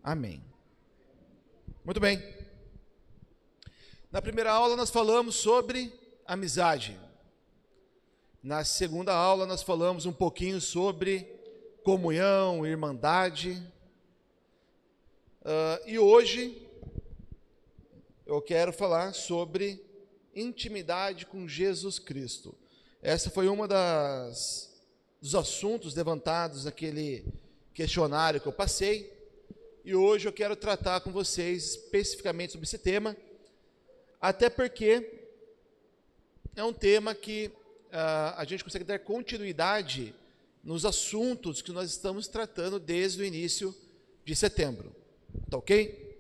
Amém. Muito bem. Na primeira aula nós falamos sobre amizade. Na segunda aula nós falamos um pouquinho sobre comunhão, irmandade. E hoje eu quero falar sobre intimidade com Jesus Cristo. Essa foi uma dos assuntos levantados naquele questionário que eu passei. E hoje eu quero tratar com vocês especificamente sobre esse tema, até porque é um tema que a gente consegue dar continuidade nos assuntos que nós estamos tratando desde o início de setembro. Tá ok?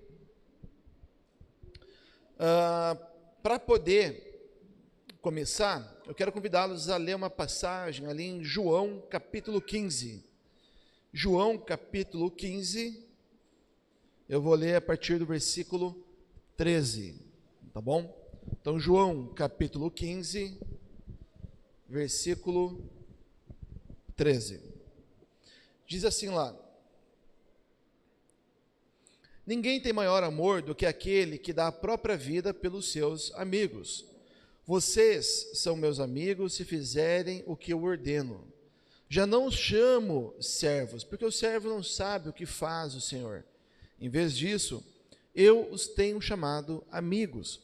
Para poder começar, eu quero convidá-los a ler uma passagem ali em João capítulo 15. João capítulo 15, eu vou ler a partir do versículo 13, tá bom? Então, João capítulo 15, versículo 13. Diz assim lá: Ninguém tem maior amor do que aquele que dá a própria vida pelos seus amigos. Vocês são meus amigos se fizerem o que eu ordeno. Já não os chamo servos, porque o servo não sabe o que faz o Senhor. Em vez disso, eu os tenho chamado amigos,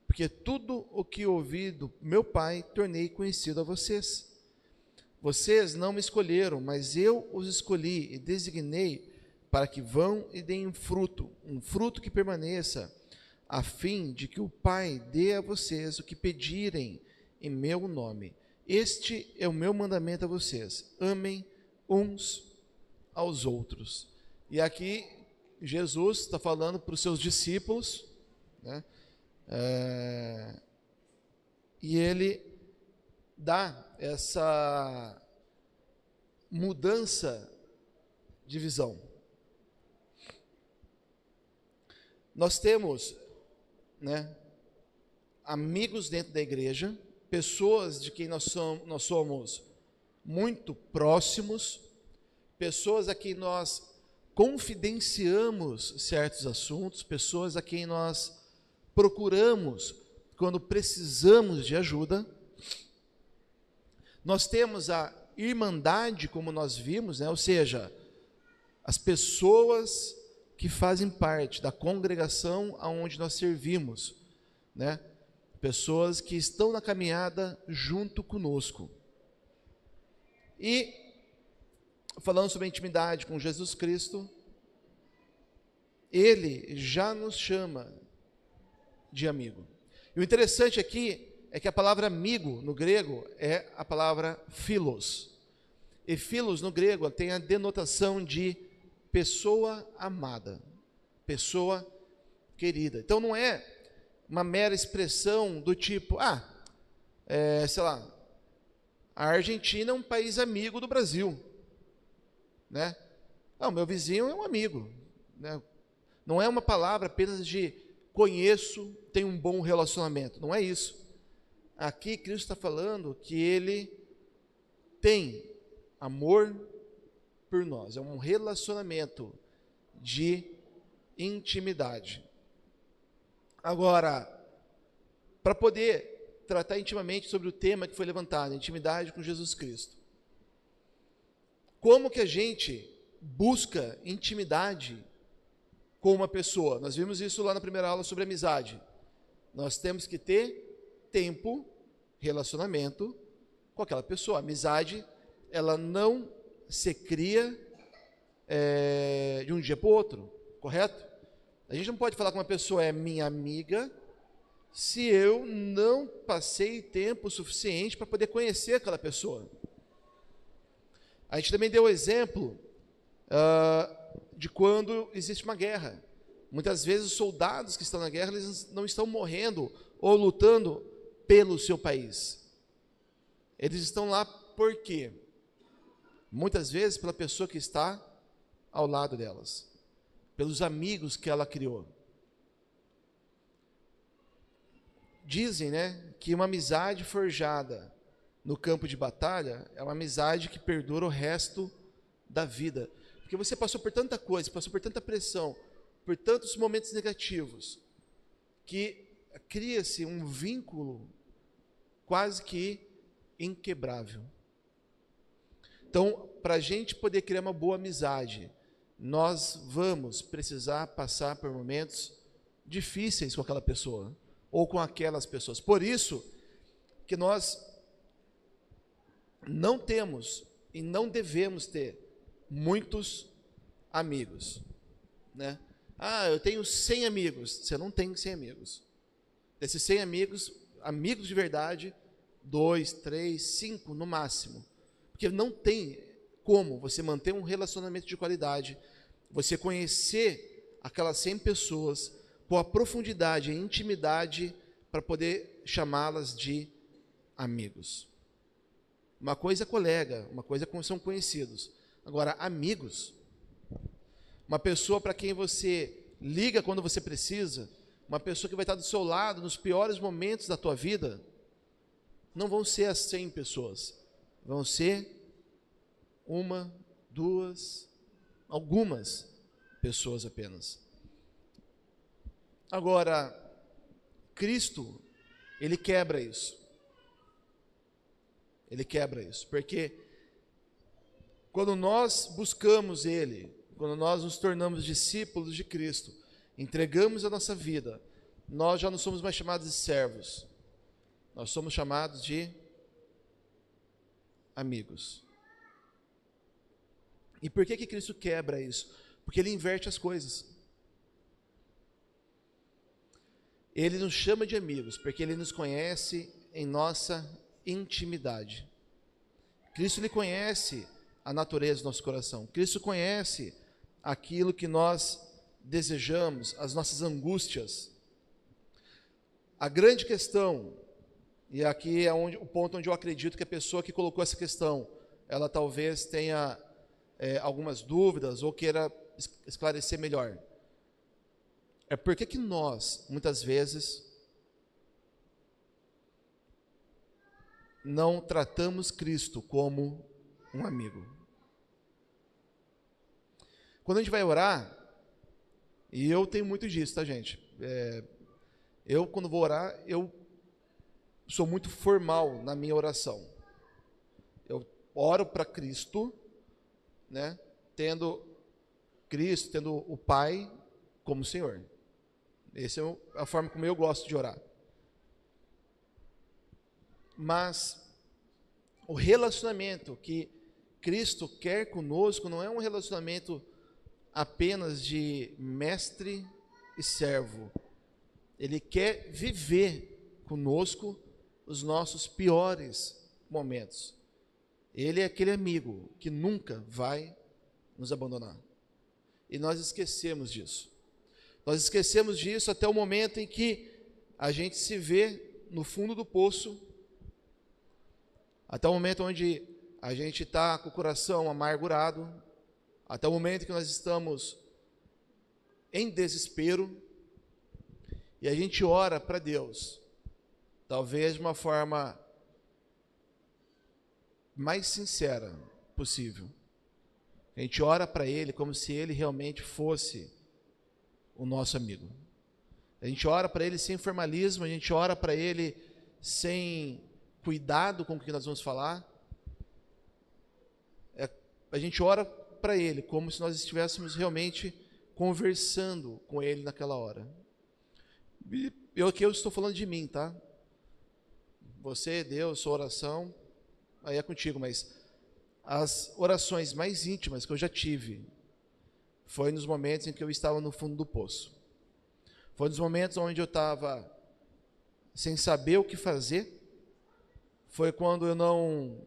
porque tudo o que ouvi do meu Pai tornei conhecido a vocês. Vocês não me escolheram, mas eu os escolhi e designei para que vão e deem fruto, um fruto que permaneça, a fim de que o Pai dê a vocês o que pedirem em meu nome. Este é o meu mandamento a vocês: amem uns aos outros. E aqui Jesus está falando para os seus discípulos, né? E ele dá essa mudança de visão. Nós temos, né, amigos dentro da igreja, pessoas de quem nós somos muito próximos, pessoas a quem nós confidenciamos certos assuntos, pessoas a quem nós procuramos quando precisamos de ajuda. Nós temos a irmandade, como nós vimos, né? Ou seja, as pessoas que fazem parte da congregação aonde nós servimos, né? Pessoas que estão na caminhada junto conosco. E falando sobre a intimidade com Jesus Cristo, Ele já nos chama de amigo. E o interessante aqui é que a palavra amigo no grego é a palavra philos. E philos no grego tem a denotação de pessoa amada, pessoa querida. Então não é uma mera expressão do tipo, sei lá, a Argentina é um país amigo do Brasil, né? O meu vizinho é um amigo, né? Não é uma palavra apenas de conheço, tenho um bom relacionamento. Não é isso. Aqui Cristo está falando que Ele tem amor por nós. É um relacionamento de intimidade. Agora, para poder tratar intimamente sobre o tema que foi levantado, intimidade com Jesus Cristo, como que a gente busca intimidade com uma pessoa? Nós vimos isso lá na primeira aula sobre amizade. Nós temos que ter tempo, relacionamento com aquela pessoa. A amizade, ela não se cria de um dia para o outro, correto? A gente não pode falar que uma pessoa é minha amiga se eu não passei tempo suficiente para poder conhecer aquela pessoa. A gente também deu o exemplo de quando existe uma guerra. Muitas vezes os soldados que estão na guerra, eles não estão morrendo ou lutando pelo seu país. Eles estão lá por quê? Muitas vezes pela pessoa que está ao lado delas, pelos amigos que ela criou. Dizem, né, que uma amizade forjada no campo de batalha é uma amizade que perdura o resto da vida. Porque você passou por tanta coisa, passou por tanta pressão, por tantos momentos negativos, que cria-se um vínculo quase que inquebrável. Então, para a gente poder criar uma boa amizade, nós vamos precisar passar por momentos difíceis com aquela pessoa, ou com aquelas pessoas. Por isso que nós não temos e não devemos ter muitos amigos, né? Ah, eu tenho 100 amigos. Você não tem 100 amigos. Desses 100 amigos, amigos de verdade, 2, 3, 5 no máximo. Porque não tem como você manter um relacionamento de qualidade, você conhecer aquelas 100 pessoas com a profundidade e intimidade para poder chamá-las de amigos. Uma coisa é colega, uma coisa são conhecidos. Agora, amigos, uma pessoa para quem você liga quando você precisa, uma pessoa que vai estar do seu lado nos piores momentos da tua vida, não vão ser as 100 pessoas, vão ser uma, duas, algumas pessoas apenas. Agora, Cristo, Ele quebra isso. Ele quebra isso, porque quando nós buscamos Ele, quando nós nos tornamos discípulos de Cristo, entregamos a nossa vida, nós já não somos mais chamados de servos, nós somos chamados de amigos. E por que Cristo quebra isso? Porque Ele inverte as coisas. Ele nos chama de amigos, porque Ele nos conhece em nossa intimidade. Cristo lhe conhece a natureza do nosso coração. Cristo conhece aquilo que nós desejamos, as nossas angústias. A grande questão, e aqui é o ponto onde eu acredito que a pessoa que colocou essa questão, ela talvez tenha algumas dúvidas ou queira esclarecer melhor. É por que nós, muitas vezes, não tratamos Cristo como um amigo. Quando a gente vai orar, e eu tenho muito disso, tá, gente? Eu, quando vou orar, eu sou muito formal na minha oração. Eu oro para Cristo, né? Tendo Cristo, tendo o Pai como Senhor. Essa é a forma como eu gosto de orar. Mas o relacionamento que Cristo quer conosco não é um relacionamento apenas de mestre e servo. Ele quer viver conosco os nossos piores momentos. Ele é aquele amigo que nunca vai nos abandonar. E nós esquecemos disso. Nós esquecemos disso até o momento em que a gente se vê no fundo do poço, até o momento onde a gente está com o coração amargurado, até o momento que nós estamos em desespero, e a gente ora para Deus, talvez de uma forma mais sincera possível. A gente ora para Ele como se Ele realmente fosse o nosso amigo. A gente ora para Ele sem formalismo, a gente ora para Ele sem cuidado com o que nós vamos falar. A gente ora para Ele como se nós estivéssemos realmente conversando com Ele naquela hora. E eu estou falando de mim, tá? Você, Deus, sua oração, aí é contigo, mas as orações mais íntimas que eu já tive foi nos momentos em que eu estava no fundo do poço. Foi nos momentos onde eu estava sem saber o que fazer. Foi quando eu não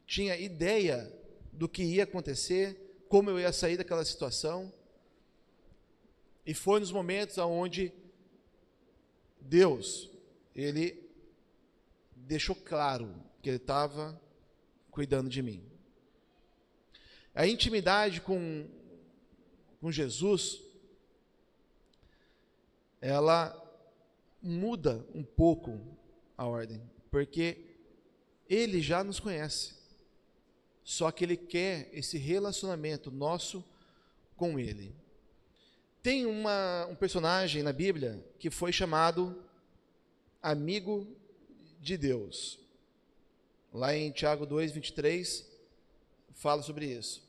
tinha ideia do que ia acontecer, como eu ia sair daquela situação. E foi nos momentos onde Deus, Ele deixou claro que Ele estava cuidando de mim. A intimidade com Jesus, ela muda um pouco a ordem, porque Ele já nos conhece. só que Ele quer esse relacionamento nosso com Ele. Tem um personagem na Bíblia que foi chamado amigo de Deus. Lá em Tiago 2:23, fala sobre isso,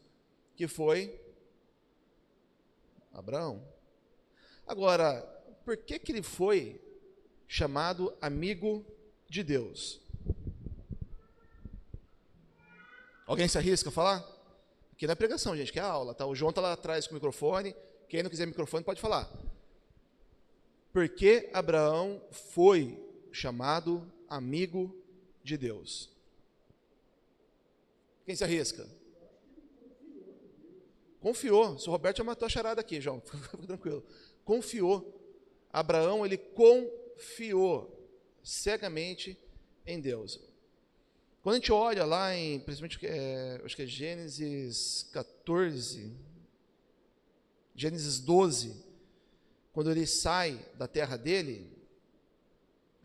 que foi Abraão. Agora, por que ele foi chamado amigo de Deus? Alguém se arrisca a falar? Aqui não é pregação, gente, que é aula, tá? O João está lá atrás com o microfone, quem não quiser microfone pode falar. Por que Abraão foi chamado amigo de Deus? Quem se arrisca? Confiou. O Roberto já matou a charada aqui, João. Fica tranquilo. Confiou. Abraão, ele confiou cegamente em Deus. Quando a gente olha lá em, principalmente, acho que é Gênesis 14, Gênesis 12, quando ele sai da terra dele,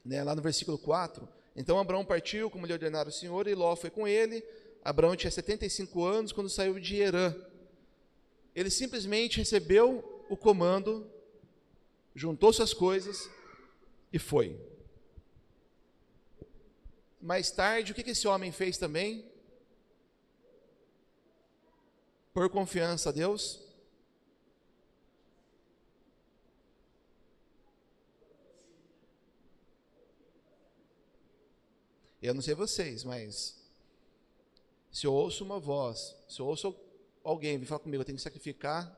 né, lá no versículo 4, então Abraão partiu, como lhe ordenara o Senhor, e Ló foi com ele. Abraão tinha 75 anos quando saiu de Herã. Ele simplesmente recebeu o comando, juntou suas coisas e foi. Mais tarde, o que esse homem fez também? Por confiança a Deus, eu não sei vocês, mas se eu ouço uma voz, se eu ouço alguém vir falar comigo, eu tenho que sacrificar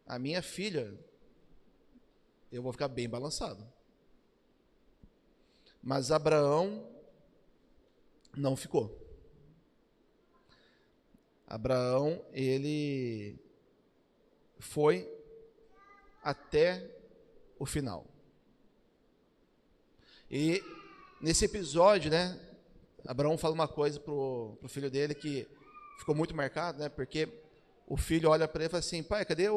a minha filha, eu vou ficar bem balançado. Mas Abraão não ficou. Abraão, ele foi até o final. E nesse episódio, né, Abraão fala uma coisa pro filho dele que ficou muito marcado, né, porque o filho olha para ele e fala assim: pai, cadê a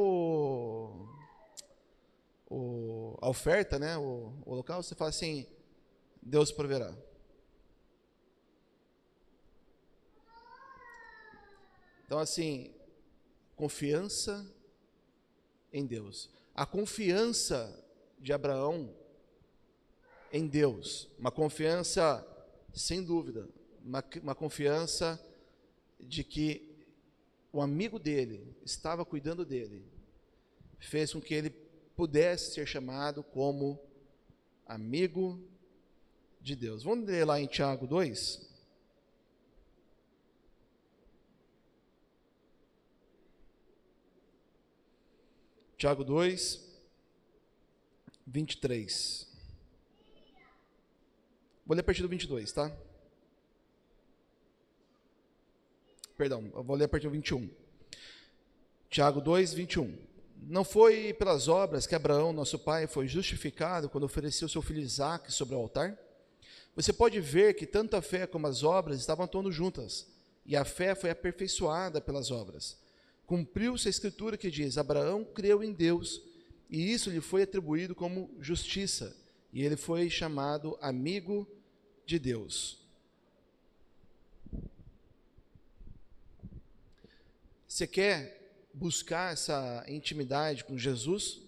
oferta, né, o local? Você fala assim: Deus proverá. Então, assim, confiança em Deus. A confiança de Abraão em Deus, uma confiança sem dúvida, uma confiança de que o amigo dele estava cuidando dele, fez com que ele pudesse ser chamado como amigo de Deus. Vamos ler lá em Tiago 2. Tiago 2, 23. Vou ler a partir do 22, tá? Perdão, eu vou ler a partir do 21. Tiago 2, 21. Não foi pelas obras que Abraão, nosso pai, foi justificado quando ofereceu seu filho Isaque sobre o altar? Você pode ver que tanto a fé como as obras estavam atuando juntas, e a fé foi aperfeiçoada pelas obras. Cumpriu-se a escritura que diz: Abraão creu em Deus, e isso lhe foi atribuído como justiça, e ele foi chamado amigo de Deus. Você quer buscar essa intimidade com Jesus,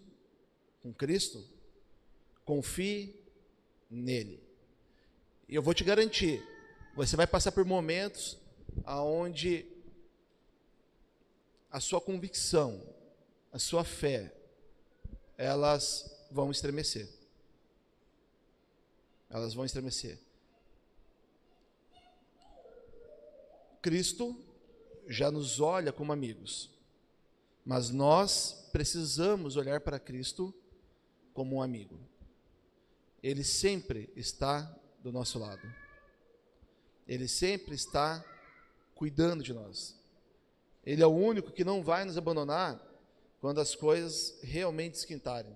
com Cristo? Confie nele. E eu vou te garantir, você vai passar por momentos onde a sua convicção, a sua fé, elas vão estremecer. Elas vão estremecer. Cristo já nos olha como amigos, mas nós precisamos olhar para Cristo como um amigo. Ele sempre está do nosso lado. Ele sempre está cuidando de nós. Ele é o único que não vai nos abandonar quando as coisas realmente esquentarem.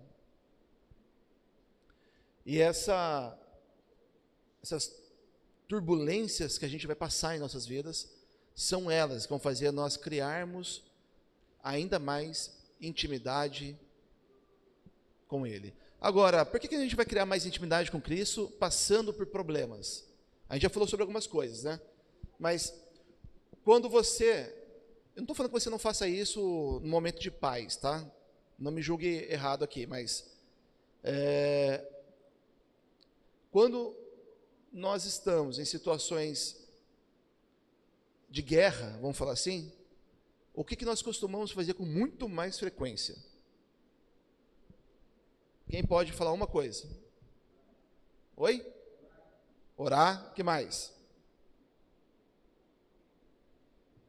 E essas turbulências que a gente vai passar em nossas vidas, são elas que vão fazer nós criarmos ainda mais intimidade com Ele. Agora, por que a gente vai criar mais intimidade com Cristo passando por problemas? A gente já falou sobre algumas coisas, né? Mas quando você... Eu não estou falando que você não faça isso no momento de paz, tá? Não me julgue errado aqui, mas... quando nós estamos em situações de guerra, vamos falar assim, o que nós costumamos fazer com muito mais frequência? Quem pode falar uma coisa? Oi? Orar, que mais?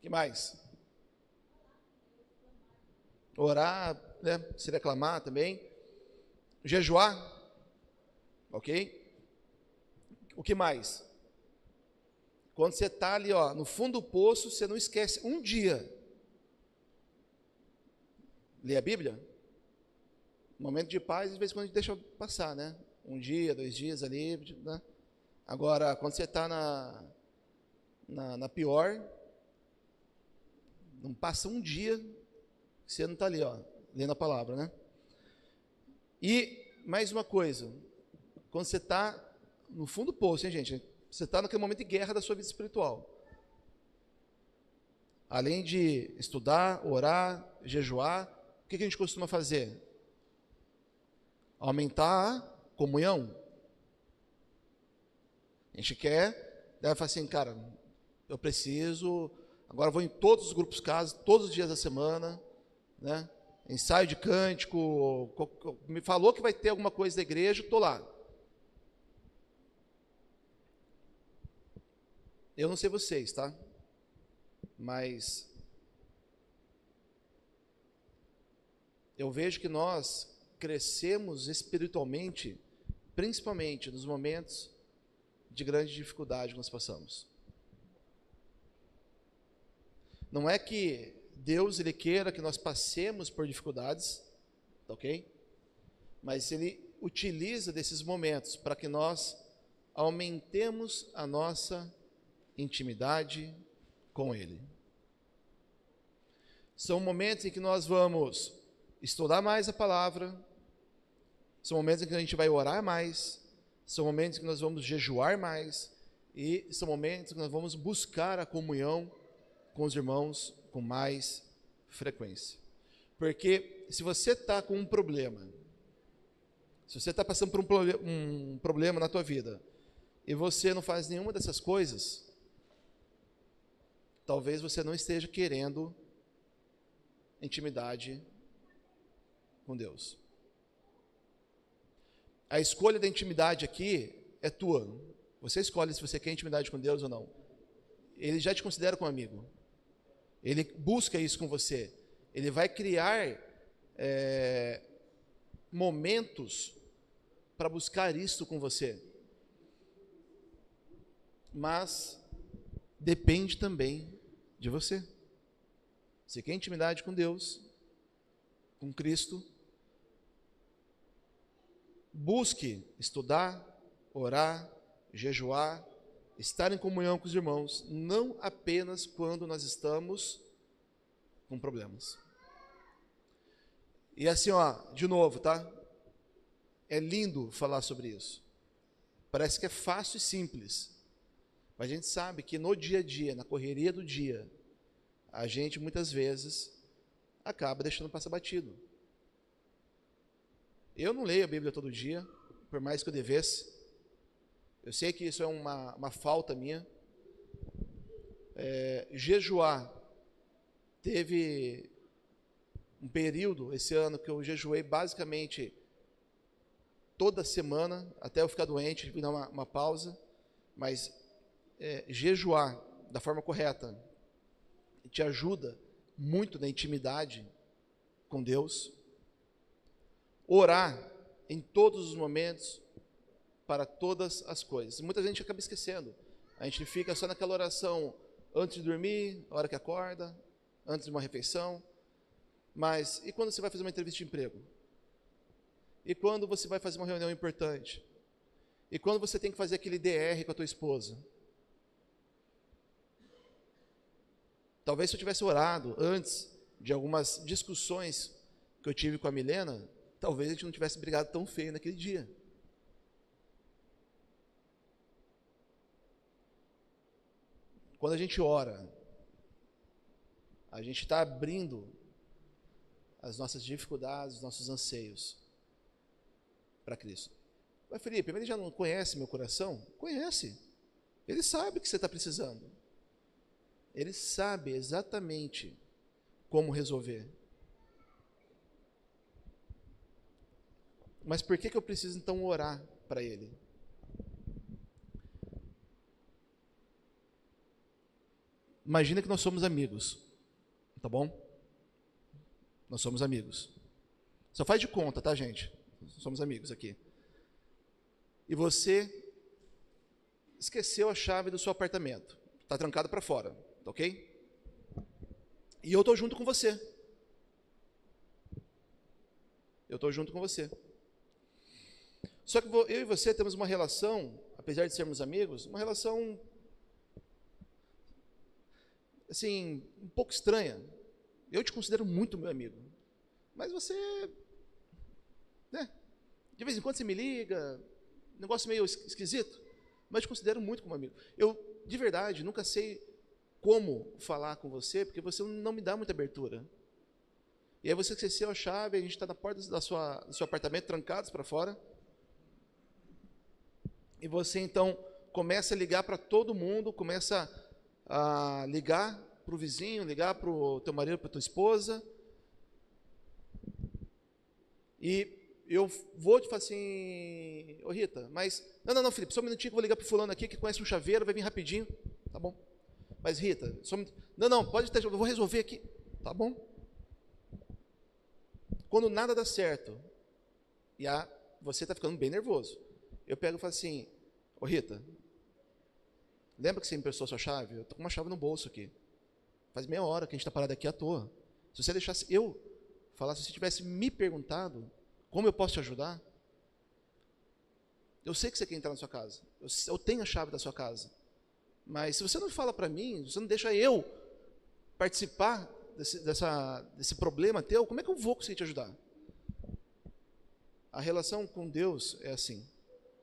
Que mais? Orar, né? Se reclamar também. Jejuar, ok? O que mais? Quando você está ali, ó, no fundo do poço, você não esquece um dia. Ler a Bíblia? Momento de paz, às vezes quando a gente deixa passar, né? Um dia, 2 dias ali, né? Agora, quando você está na pior, não passa um dia que você não está ali, ó, lendo a palavra, né? E mais uma coisa, quando você está no fundo do poço, hein, gente? Você está naquele momento de guerra da sua vida espiritual. Além de estudar, orar, jejuar, o que a gente costuma fazer? Aumentar a comunhão. A gente quer, deve falar assim, cara, eu preciso, agora eu vou em todos os grupos casas, todos os dias da semana, né? Ensaio de cântico, me falou que vai ter alguma coisa da igreja, estou lá. Eu não sei vocês, tá? Mas eu vejo que nós crescemos espiritualmente, principalmente nos momentos de grande dificuldade que nós passamos. Não é que Deus ele queira que nós passemos por dificuldades, tá ok? Mas Ele utiliza desses momentos para que nós aumentemos a nossa intimidade com Ele. São momentos em que nós vamos estudar mais a palavra, são momentos em que a gente vai orar mais, são momentos em que nós vamos jejuar mais, e são momentos em que nós vamos buscar a comunhão com os irmãos com mais frequência. Porque se você está com um problema, se você está passando por um problema na tua vida, e você não faz nenhuma dessas coisas, talvez você não esteja querendo intimidade com Deus. A escolha da intimidade aqui é tua. Você escolhe se você quer intimidade com Deus ou não. Ele já te considera como amigo. Ele busca isso com você. Ele vai criar momentos para buscar isso com você. Mas depende também de você. Você quer intimidade com Deus, com Cristo? Busque estudar, orar, jejuar, estar em comunhão com os irmãos, não apenas quando nós estamos com problemas. E assim, ó, de novo, tá? É lindo falar sobre isso. Parece que é fácil e simples. Mas a gente sabe que no dia a dia, na correria do dia, a gente muitas vezes acaba deixando passar batido. Eu não leio a Bíblia todo dia, por mais que eu devesse. Eu sei que isso é uma falta minha. Jejuar. Teve um período esse ano que eu jejuei basicamente toda semana, até eu ficar doente, tive que dar uma pausa. Mas jejuar da forma correta te ajuda muito na intimidade com Deus. Orar em todos os momentos, para todas as coisas. Muita gente acaba esquecendo. A gente fica só naquela oração antes de dormir, a hora que acorda, antes de uma refeição. Mas e quando você vai fazer uma entrevista de emprego? E quando você vai fazer uma reunião importante? E quando você tem que fazer aquele DR com a tua esposa? Talvez se eu tivesse orado antes de algumas discussões que eu tive com a Milena, talvez a gente não tivesse brigado tão feio naquele dia. Quando a gente ora A gente está abrindo as nossas dificuldades, os nossos anseios para Cristo. Mas Felipe, ele já não conhece meu coração? Conhece. Ele sabe o que você está precisando. Ele sabe exatamente como resolver. Mas por que eu preciso então orar para ele? Imagina que nós somos amigos, tá bom? Nós somos amigos. Só faz de conta, tá, gente? Somos amigos aqui. E você esqueceu a chave do seu apartamento. Está trancado para fora, tá ok? E eu estou junto com você. Eu estou junto com você. Só que eu e você temos uma relação, apesar de sermos amigos, uma relação, assim, um pouco estranha. Eu te considero muito meu amigo. Mas você, né? De vez em quando você me liga, negócio meio esquisito, mas te considero muito como amigo. Eu, de verdade, nunca sei como falar com você, porque você não me dá muita abertura. E aí você esqueceu a chave, a gente está na porta do seu apartamento, trancados para fora, e você então começa a ligar para todo mundo, começa a ligar para o vizinho, ligar para o teu marido, para a tua esposa, e eu vou te falar assim, ô Rita, mas, não, Felipe, só um minutinho que eu vou ligar para o fulano aqui, que conhece um chaveiro, vai vir rapidinho, tá bom? Mas Rita, pode ter, eu vou resolver aqui, tá bom? Quando nada dá certo, e você está ficando bem nervoso, eu pego e falo assim, ô Rita, lembra que você me emprestou a sua chave? Eu estou com uma chave no bolso aqui. Faz meia hora que a gente está parado aqui à toa. Se você deixasse eu falar, se você tivesse me perguntado como eu posso te ajudar, eu sei que você quer entrar na sua casa, eu tenho a chave da sua casa, mas se você não fala para mim, se você não deixa eu participar desse problema teu, como é que eu vou conseguir te ajudar? A relação com Deus é assim.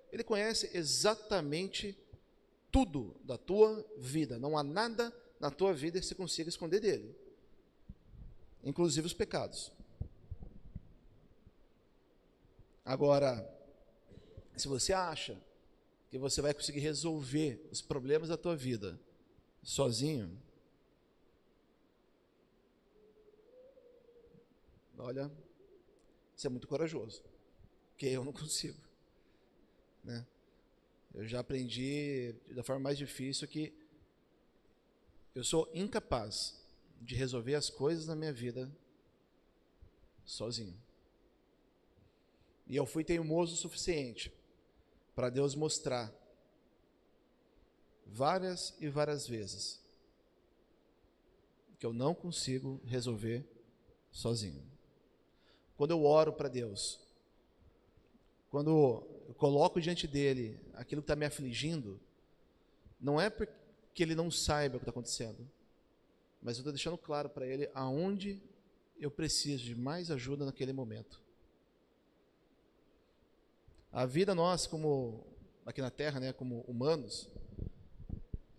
Ele conhece exatamente tudo da tua vida. Não há nada na tua vida que você consiga esconder dele, inclusive os pecados. Agora, se você acha que você vai conseguir resolver os problemas da tua vida sozinho, olha, você é muito corajoso, porque eu não consigo, né? Eu já aprendi da forma mais difícil que eu sou incapaz de resolver as coisas na minha vida sozinho. E eu fui teimoso o suficiente para Deus mostrar várias e várias vezes que eu não consigo resolver sozinho. Quando eu oro para Deus, quando eu coloco diante dele aquilo que está me afligindo, não é porque ele não saiba o que está acontecendo, mas eu estou deixando claro para ele aonde eu preciso de mais ajuda naquele momento. A vida nossa, como aqui na Terra, né, como humanos,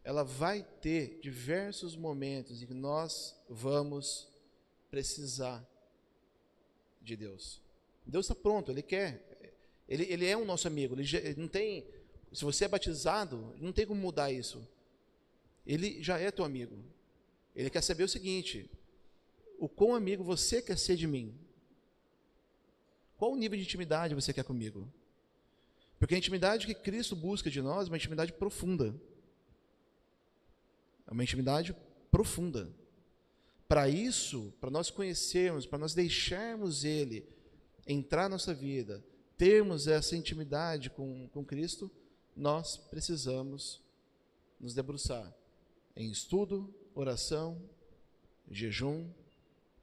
ela vai ter diversos momentos em que nós vamos precisar de Deus. Deus está pronto, Ele quer, Ele é o nosso amigo, ele não tem, se você é batizado, não tem como mudar isso. Ele já é teu amigo. Ele quer saber o seguinte, o quão amigo você quer ser de mim? Qual o nível de intimidade você quer comigo? Porque a intimidade que Cristo busca de nós é uma intimidade profunda. É uma intimidade profunda. Para isso, para nós conhecermos, para nós deixarmos Ele entrar na nossa vida, termos essa intimidade com Cristo, nós precisamos nos debruçar em estudo, oração, jejum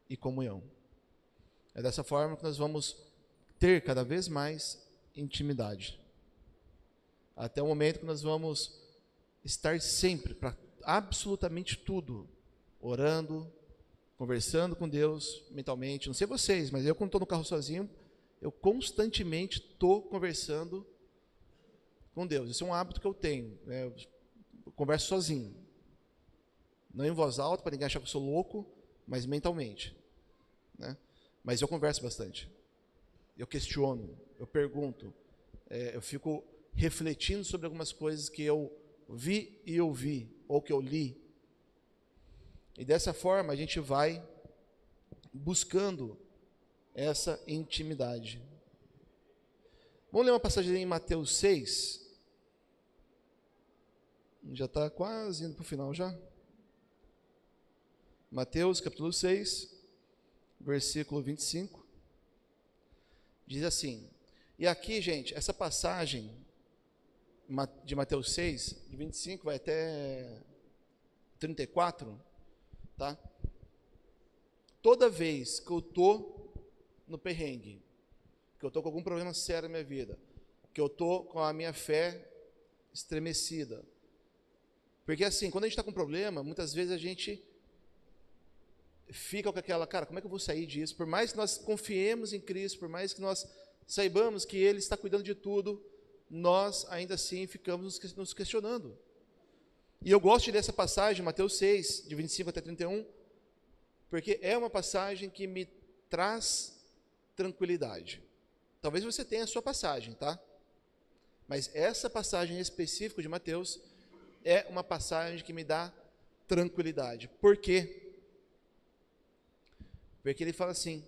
e comunhão. É dessa forma que nós vamos ter cada vez mais intimidade. Até o momento que nós vamos estar sempre, para absolutamente tudo, orando, conversando com Deus mentalmente. Não sei vocês, mas eu quando estou no carro sozinho, eu constantemente estou conversando com Deus. Esse é um hábito que eu tenho, né? Eu converso sozinho. Não em voz alta, para ninguém achar que eu sou louco, mas mentalmente, né? Mas eu converso bastante, eu questiono, eu pergunto, eu fico refletindo sobre algumas coisas que eu vi e ouvi, ou que eu li, e dessa forma a gente vai buscando essa intimidade. Vamos ler uma passagem em Mateus 6, já está quase indo para o final já. Mateus capítulo 6, versículo 25, diz assim, e aqui, gente, essa passagem de Mateus 6, de 25 vai até 34, tá? Toda vez que eu estou no perrengue, que eu estou com algum problema sério na minha vida, que eu estou com a minha fé estremecida, porque assim, quando a gente está com problema, muitas vezes a gente fica com aquela, cara, como é que eu vou sair disso? Por mais que nós confiemos em Cristo, por mais que nós saibamos que Ele está cuidando de tudo, nós ainda assim ficamos nos questionando. E eu gosto dessa passagem, Mateus 6, de 25 até 31, porque é uma passagem que me traz tranquilidade. Talvez você tenha a sua passagem, tá? Mas essa passagem específica de Mateus é uma passagem que me dá tranquilidade. Por quê? Porque ele fala assim,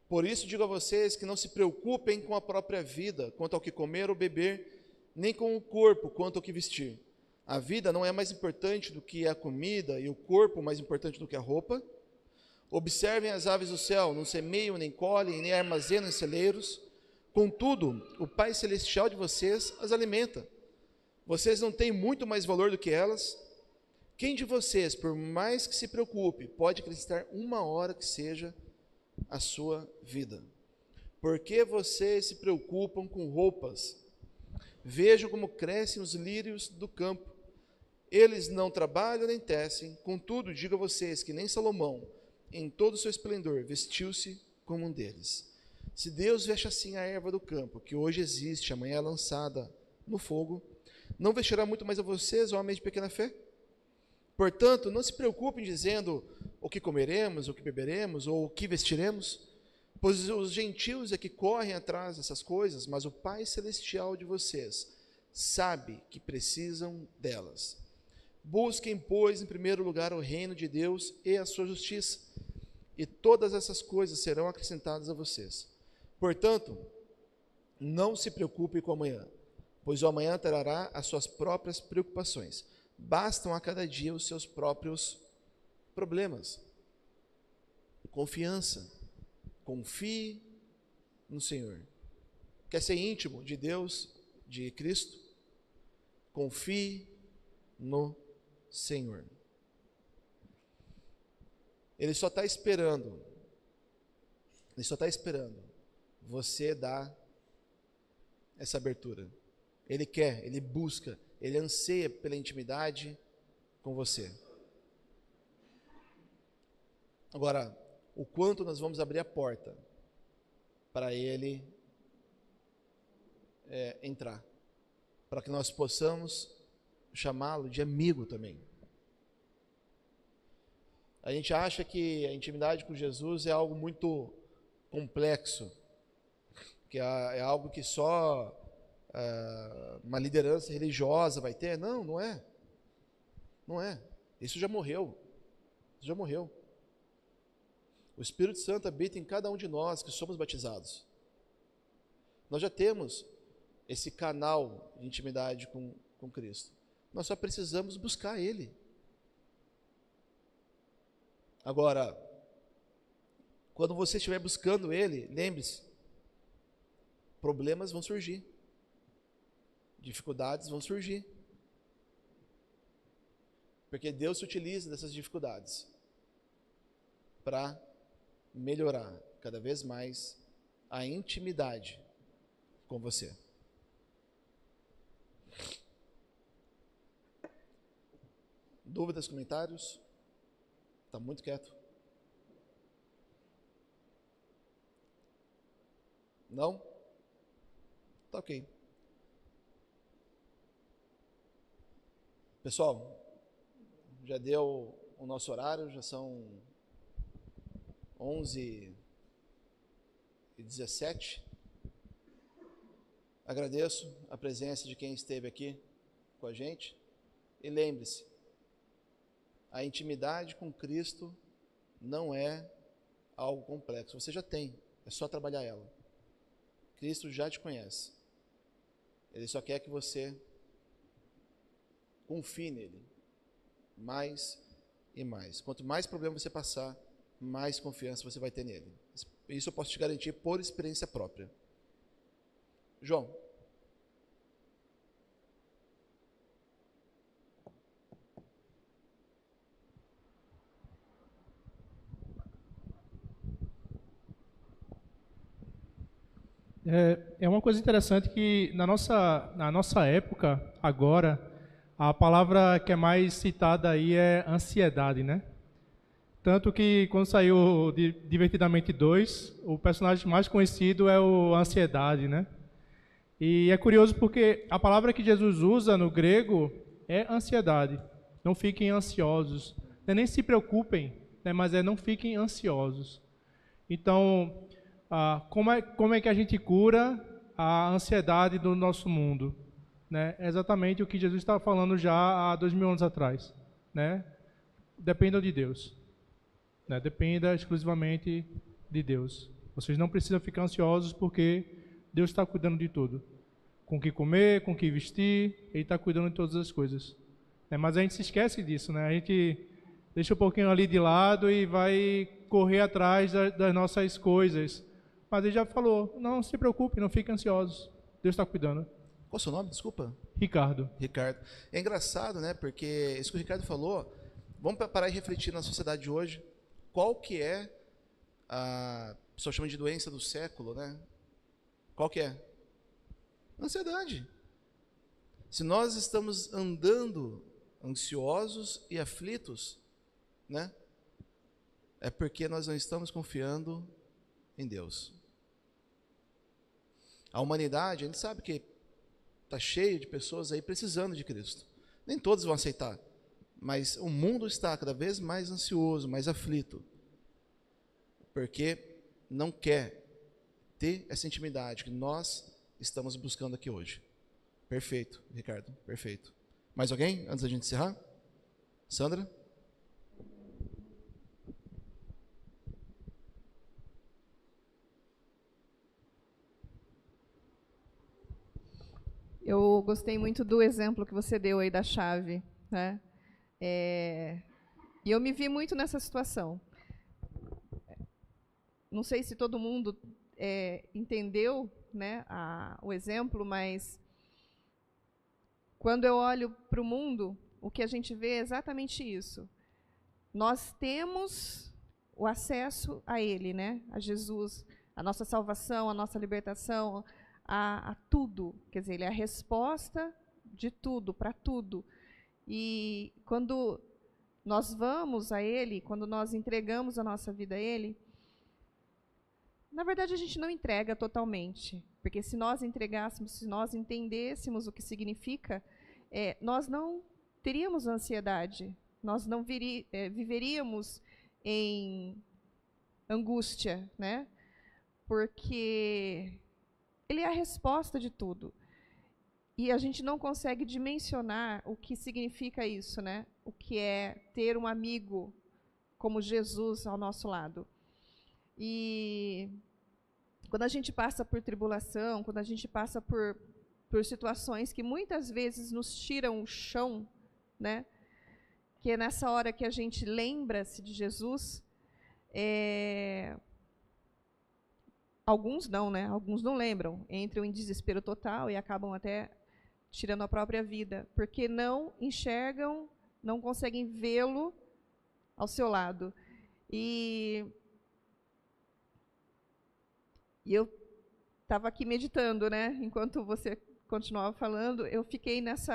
por isso digo a vocês que não se preocupem com a própria vida, quanto ao que comer ou beber, nem com o corpo, quanto ao que vestir. A vida não é mais importante do que a comida, e o corpo mais importante do que a roupa. Observem as aves do céu, não semeiam, nem colhem, nem armazenam em celeiros. Contudo, o Pai Celestial de vocês as alimenta. Vocês não têm muito mais valor do que elas? Quem de vocês, por mais que se preocupe, pode acrescentar uma hora que seja a sua vida? Por que vocês se preocupam com roupas? Vejam como crescem os lírios do campo. Eles não trabalham nem tecem. Contudo, digo a vocês que nem Salomão, em todo o seu esplendor, vestiu-se como um deles. Se Deus veste assim a erva do campo, que hoje existe, amanhã é lançada no fogo, não vestirá muito mais a vocês, homens de pequena fé? Portanto, não se preocupem dizendo o que comeremos, o que beberemos, ou o que vestiremos, pois os gentios é que correm atrás dessas coisas, mas o Pai Celestial de vocês sabe que precisam delas. Busquem, pois, em primeiro lugar o reino de Deus e a sua justiça, e todas essas coisas serão acrescentadas a vocês. Portanto, não se preocupe com o amanhã, pois o amanhã trará as suas próprias preocupações. Bastam a cada dia os seus próprios problemas. Confiança. Confie no Senhor. Quer ser íntimo de Deus, de Cristo? Confie no Senhor. Ele só está esperando você dar essa abertura. Ele quer, ele busca, ele anseia pela intimidade com você. Agora, o quanto nós vamos abrir a porta para ele entrar, para que nós possamos chamá-lo de amigo também. A gente acha que a intimidade com Jesus é algo muito complexo, que é algo que só uma liderança religiosa vai ter. Não, não é. Não é. Isso já morreu. Isso já morreu. O Espírito Santo habita em cada um de nós que somos batizados. Nós já temos esse canal de intimidade com Cristo. Nós só precisamos buscar Ele. Agora, quando você estiver buscando Ele, lembre-se, problemas vão surgir. Dificuldades vão surgir. Porque Deus se utiliza dessas dificuldades para melhorar cada vez mais a intimidade com você. Dúvidas, comentários? Está muito quieto. Não? Tá ok. Pessoal, já deu o nosso horário, já são 11h17. Agradeço a presença de quem esteve aqui com a gente. E lembre-se, a intimidade com Cristo não é algo complexo. Você já tem, é só trabalhar ela. Cristo já te conhece. Ele só quer que você confie nele mais e mais. Quanto mais problema você passar, mais confiança você vai ter nele. Isso eu posso te garantir por experiência própria. João. É uma coisa interessante que na nossa época, agora, a palavra que é mais citada aí é ansiedade, né? Tanto que quando saiu Divertidamente 2, o personagem mais conhecido é o Ansiedade, né? E é curioso porque a palavra que Jesus usa no grego é ansiedade. Não fiquem ansiosos. Não é nem se preocupem, né? Mas é não fiquem ansiosos. Então, como é que a gente cura a ansiedade do nosso mundo? Né? É exatamente o que Jesus estava falando já há 2000 anos atrás. Né? Dependam de Deus. Né? Dependa exclusivamente de Deus. Vocês não precisam ficar ansiosos porque Deus está cuidando de tudo. Com o que comer, com o que vestir, Ele está cuidando de todas as coisas. Né? Mas a gente se esquece disso. Né? A gente deixa um pouquinho ali de lado e vai correr atrás das nossas coisas. Mas ele já falou, não se preocupe, não fique ansiosos. Deus está cuidando. Qual é o seu nome? Desculpa. Ricardo. Ricardo. É engraçado, né? Porque isso que o Ricardo falou, vamos parar e refletir na sociedade de hoje. Qual que é a pessoa chama de doença do século, né? Qual que é? Ansiedade. Se nós estamos andando ansiosos e aflitos, né? É porque nós não estamos confiando em Deus. A humanidade, a gente sabe que está cheio de pessoas aí precisando de Cristo. Nem todos vão aceitar, mas o mundo está cada vez mais ansioso, mais aflito, porque não quer ter essa intimidade que nós estamos buscando aqui hoje. Perfeito, Ricardo, perfeito. Mais alguém, antes da gente encerrar? Sandra? Eu gostei muito do exemplo que você deu aí da chave, né? E eu me vi muito nessa situação. Não sei se todo mundo entendeu, né, o exemplo, mas quando eu olho para o mundo, o que a gente vê é exatamente isso. Nós temos o acesso a Ele, né, a Jesus, a nossa salvação, a nossa libertação, a tudo. Quer dizer, Ele é a resposta de tudo, para tudo. E quando nós vamos a Ele, quando nós entregamos a nossa vida a Ele, na verdade a gente não entrega totalmente, porque se nós entregássemos, se nós entendêssemos o que significa, nós não teríamos ansiedade, nós não viveríamos em angústia, né? Porque Ele é a resposta de tudo. E a gente não consegue dimensionar o que significa isso, né? O que é ter um amigo como Jesus ao nosso lado. E quando a gente passa por tribulação, quando a gente passa por situações que muitas vezes nos tiram o chão, né? Que é nessa hora que a gente lembra-se de Jesus. Alguns não, né? Alguns não lembram, entram em desespero total e acabam até tirando a própria vida, porque não enxergam, não conseguem vê-lo ao seu lado. E eu estava aqui meditando, né? Enquanto você continuava falando, eu fiquei nesse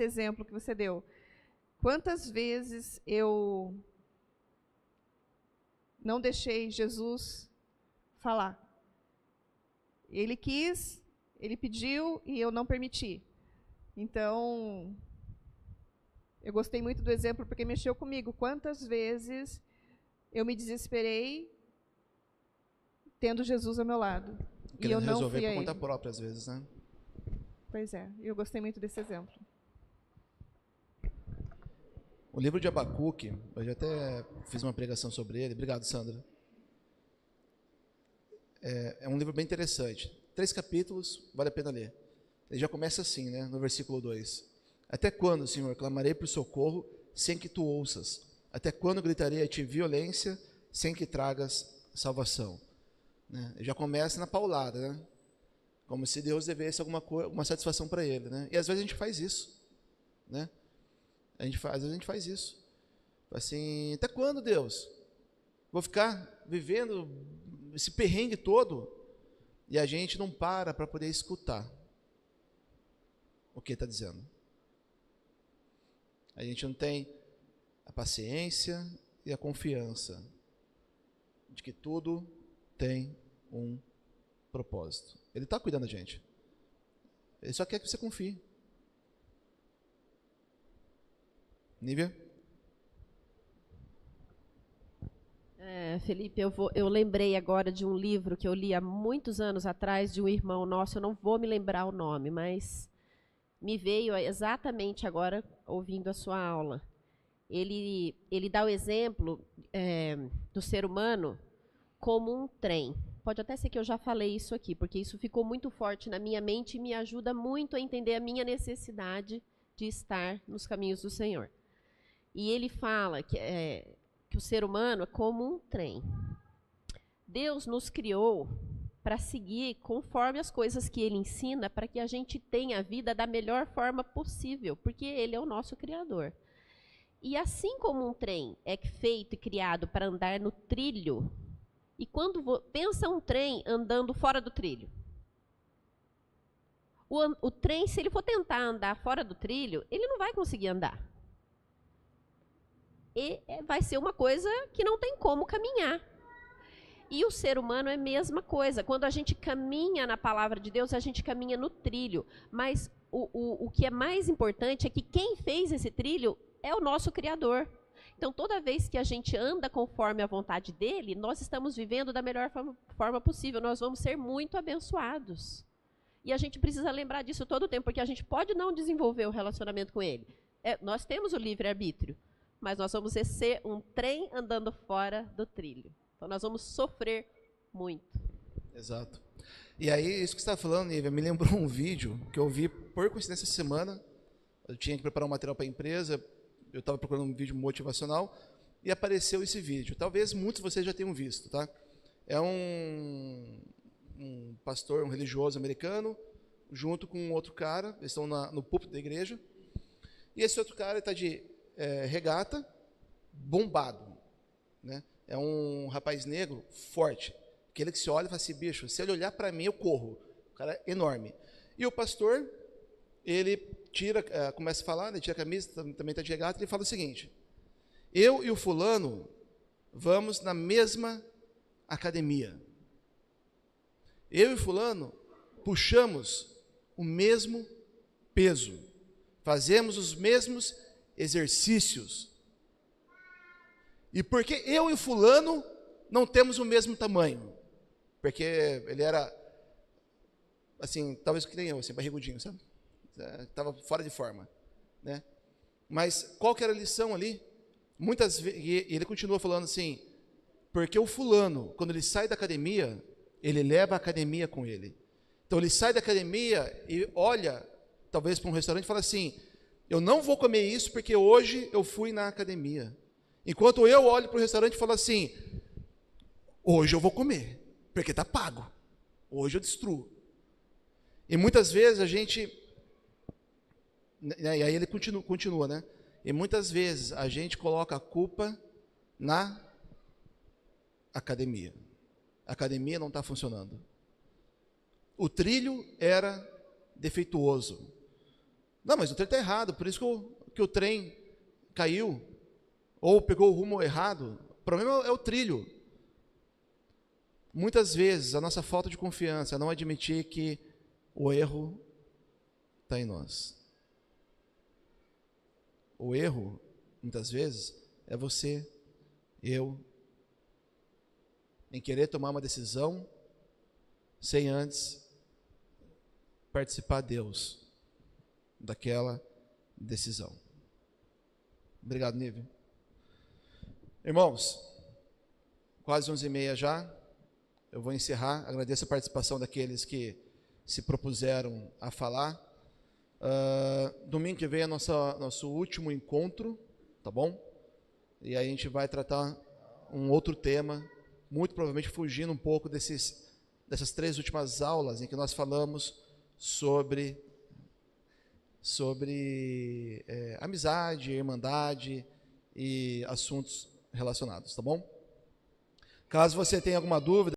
exemplo que você deu. Quantas vezes eu não deixei Jesus falar? Ele quis, ele pediu e eu não permiti. Então, eu gostei muito do exemplo porque mexeu comigo. Quantas vezes eu me desesperei tendo Jesus ao meu lado. E eu Querendo não resolver fui a por conta ele. própria, às vezes, né? Pois é, eu gostei muito desse exemplo. O livro de Abacuque, eu já até fiz uma pregação sobre ele. Obrigado, Sandra. É um livro bem interessante. 3 capítulos, vale a pena ler. Ele já começa assim, né, no versículo 2. Até quando, Senhor, clamarei por socorro sem que tu ouças? Até quando gritarei a ti violência sem que tragas salvação? Né? Ele já começa na paulada, né? Como se Deus devesse alguma satisfação para ele, né? E às vezes a gente faz isso, né? Às vezes a gente faz isso. Assim, até quando, Deus? Vou ficar vivendo esse perrengue todo? E a gente não para poder escutar o que ele está dizendo. A gente não tem a paciência e a confiança de que tudo tem um propósito. Ele está cuidando da gente. Ele só quer que você confie. Nívia? Felipe, eu lembrei agora de um livro que eu li há muitos anos atrás, de um irmão nosso, eu não vou me lembrar o nome, mas me veio exatamente agora, ouvindo a sua aula. Ele dá o exemplo do ser humano como um trem. Pode até ser que eu já falei isso aqui, porque isso ficou muito forte na minha mente e me ajuda muito a entender a minha necessidade de estar nos caminhos do Senhor. E ele fala que o ser humano é como um trem. Deus nos criou para seguir conforme as coisas que ele ensina, para que a gente tenha a vida da melhor forma possível, porque ele é o nosso Criador. E assim como um trem é feito e criado para andar no trilho, e quando pensa um trem andando fora do trilho, o trem, se ele for tentar andar fora do trilho, ele não vai conseguir andar. E vai ser uma coisa que não tem como caminhar. E o ser humano é a mesma coisa. Quando a gente caminha na palavra de Deus, a gente caminha no trilho. Mas o que é mais importante é que quem fez esse trilho é o nosso Criador. Então, toda vez que a gente anda conforme a vontade dele, nós estamos vivendo da melhor forma possível. Nós vamos ser muito abençoados. E a gente precisa lembrar disso todo o tempo, porque a gente pode não desenvolver o relacionamento com ele. Nós temos o livre-arbítrio, mas nós vamos ser um trem andando fora do trilho. Então, nós vamos sofrer muito. Exato. E aí, isso que você está falando, Nívia, me lembrou um vídeo que eu vi por coincidência essa semana. Eu tinha que preparar um material para a empresa, eu estava procurando um vídeo motivacional e apareceu esse vídeo. Talvez muitos de vocês já tenham visto, tá? É um pastor, um religioso americano, junto com um outro cara, eles estão no púlpito da igreja, e esse outro cara está de regata, bombado, né? É um rapaz negro forte, aquele que se olha e fala assim, bicho, se ele olhar para mim, eu corro. O cara é enorme. E o pastor, ele começa a falar, né, tira a camisa, também está de regata, ele fala o seguinte, eu e o fulano vamos na mesma academia. Eu e o fulano puxamos o mesmo peso, fazemos os mesmos exercícios. E por que eu e o fulano não temos o mesmo tamanho? Porque ele era, assim, talvez que nem eu, assim, barrigudinho, sabe? Estava fora de forma, né? Mas qual que era a lição ali? Muitas vezes, e ele continua falando assim, porque o fulano, quando ele sai da academia, ele leva a academia com ele. Então ele sai da academia e olha, talvez para um restaurante e fala assim, eu não vou comer isso porque hoje eu fui na academia. Enquanto eu olho para o restaurante e falo assim, hoje eu vou comer, porque está pago. Hoje eu destruo. E muitas vezes a gente, e aí ele continua, né? E muitas vezes a gente coloca a culpa na academia. A academia não está funcionando. O trilho era defeituoso. Não, mas o trilho está errado, por isso que o trem caiu, ou pegou o rumo errado. O problema é o trilho. Muitas vezes a nossa falta de confiança é não admitir que o erro está em nós. O erro, muitas vezes, é você, eu em querer tomar uma decisão sem antes participar Deus daquela decisão. Obrigado, Nívia. Irmãos, quase 11h30 já, eu vou encerrar. Agradeço a participação daqueles que se propuseram a falar. Domingo que vem é nosso último encontro, tá bom? E aí a gente vai tratar um outro tema, muito provavelmente fugindo um pouco dessas 3 últimas aulas em que nós falamos sobre amizade, irmandade e assuntos relacionados, tá bom? Caso você tenha alguma dúvida,